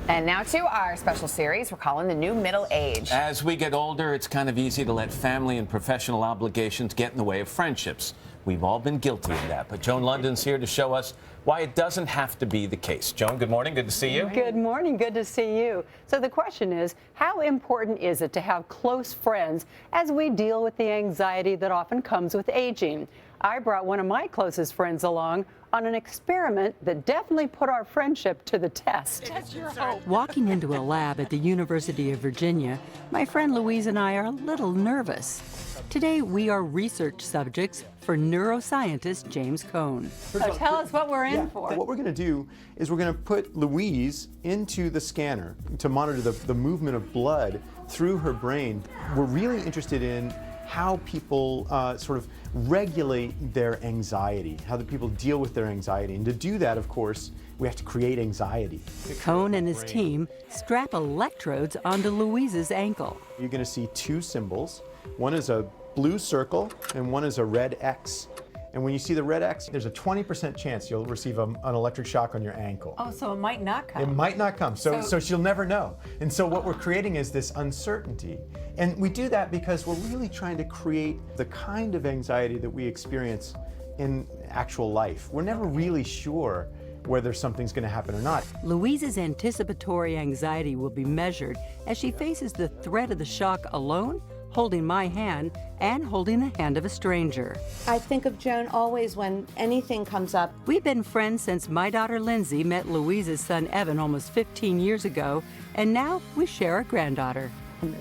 And now to our special series we're calling The New Middle Age. As we get older, it's kind of easy to let family and professional obligations get in the way of friendships. We've all been guilty of that, but Joan Lunden's here to show us why it doesn't have to be the case. Joan, good morning. Good to see you. Good morning. Good to see you. So the question is, how important is it to have close friends as we deal with the anxiety that often comes with aging? I brought one of my closest friends along on an experiment that definitely put our friendship to the test. Walking into a lab at the University of Virginia, my friend Louise and I are a little nervous. Today, we are research subjects for neuroscientist James Coan. So tell us what we're in for. What we're going to do is we're going to put Louise into the scanner to monitor the movement of blood through her brain. We're really interested in how people sort of regulate their anxiety, how the people deal with their anxiety. And to do that, of course, we have to create anxiety. Coan and his team strap electrodes onto Louise's ankle. You're going to see two symbols. One is a blue circle and one is a red X. And when you see the red X, there's a 20% chance you'll receive an electric shock on your ankle. Oh, so it might not come. It might not come, so she'll never know. And so what we're creating is this uncertainty. And we do that because we're really trying to create the kind of anxiety that we experience in actual life. We're never really sure whether something's going to happen or not. Louise's anticipatory anxiety will be measured as she faces the threat of the shock alone, holding my hand, and holding the hand of a stranger. I think of Joan always when anything comes up. We've been friends since my daughter Lindsay met Louise's son Evan almost 15 years ago, and now we share a granddaughter.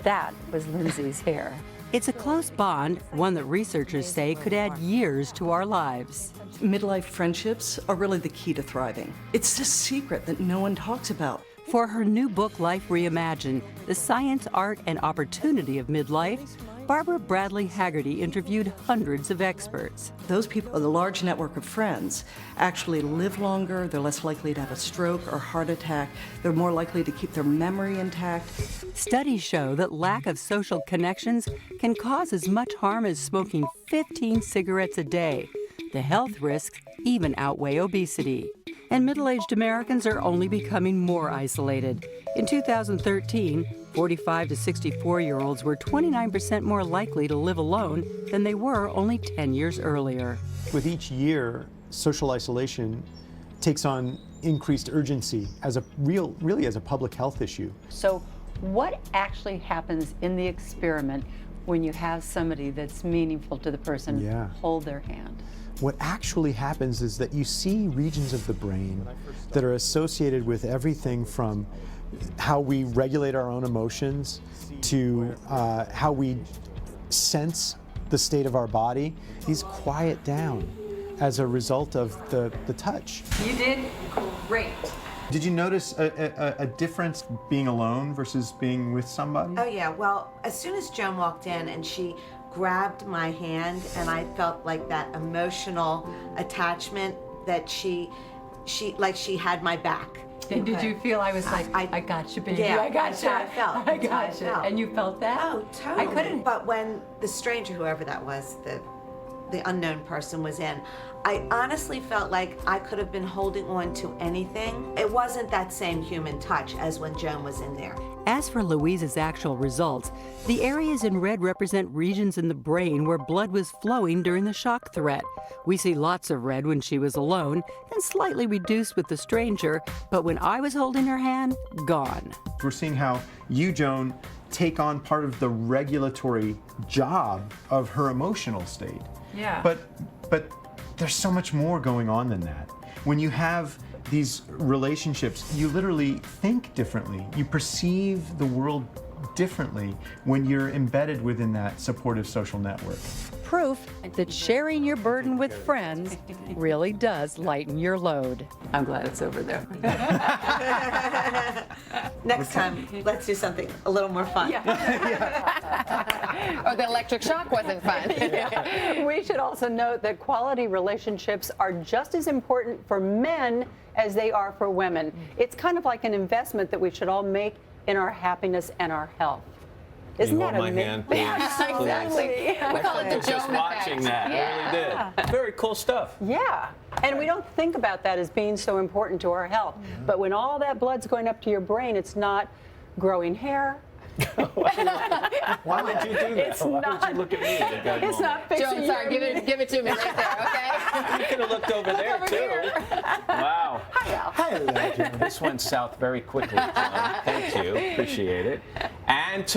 That was Lindsay's hair. It's a close bond, one that researchers say could add years to our lives. Midlife friendships are really the key to thriving. It's this secret that no one talks about. For her new book, Life Reimagined, The Science, Art, and Opportunity of Midlife, Barbara Bradley Haggerty interviewed hundreds of experts. Those people, the large network of friends, actually live longer, they're less likely to have a stroke or heart attack, they're more likely to keep their memory intact. Studies show that lack of social connections can cause as much harm as smoking 15 cigarettes a day. The health risks even outweigh obesity. And middle-aged Americans are only becoming more isolated. In 2013, 45 to 64-year-olds were 29% more likely to live alone than they were only 10 years earlier. With each year, social isolation takes on increased urgency as a really as a public health issue. So what actually happens in the experiment when you have somebody that's meaningful to the person hold their hand? What actually happens is that you see regions of the brain that are associated with everything from how we regulate our own emotions to how we sense the state of our body. These quiet down as a result of the touch. You did great. Did you notice a difference being alone versus being with somebody? Oh yeah, well, as soon as Joan walked in and she grabbed my hand and I felt like that emotional attachment that she had my back. And did you feel I was like, I got you, baby, yeah, I got that's you, how I felt. I got you. And you felt that? Oh, totally. I couldn't. But when the stranger, whoever that was, the unknown person was in, I honestly felt like I could have been holding on to anything. It wasn't that same human touch as when Joan was in there. As for Louise's actual results, the areas in red represent regions in the brain where blood was flowing during the shock threat. We see lots of red when she was alone, and slightly reduced with the stranger, but when I was holding her hand, gone. We're seeing how you, Joan, take on part of the regulatory job of her emotional state. Yeah. But there's so much more going on than that. When you have these relationships, you literally think differently. You perceive the world differently when you're embedded within that supportive social network. Proof that sharing your burden with friends really does lighten your load. I'm glad it's over there. Next time, let's do something a little more fun. Oh, the electric shock wasn't fun. We should also note that quality relationships are just as important for men as they are for women. It's kind of like an investment that we should all make in our happiness and our health. Isn't Can you that hold my hand, please? Exactly. We call it the Just Joan watching effect. that, I really did. Very cool stuff. Yeah. And we don't think about that as being so important to our health. But when all that blood's going up to your brain, it's not growing hair. Why would you do that? It's Why not- would you look at me at a good It's moment? not fixing Joan, sorry, your give it to me right there, okay? You could have looked over there, too. Wow. Hi, This went south very quickly, Joan. Thank you. Appreciate it. And to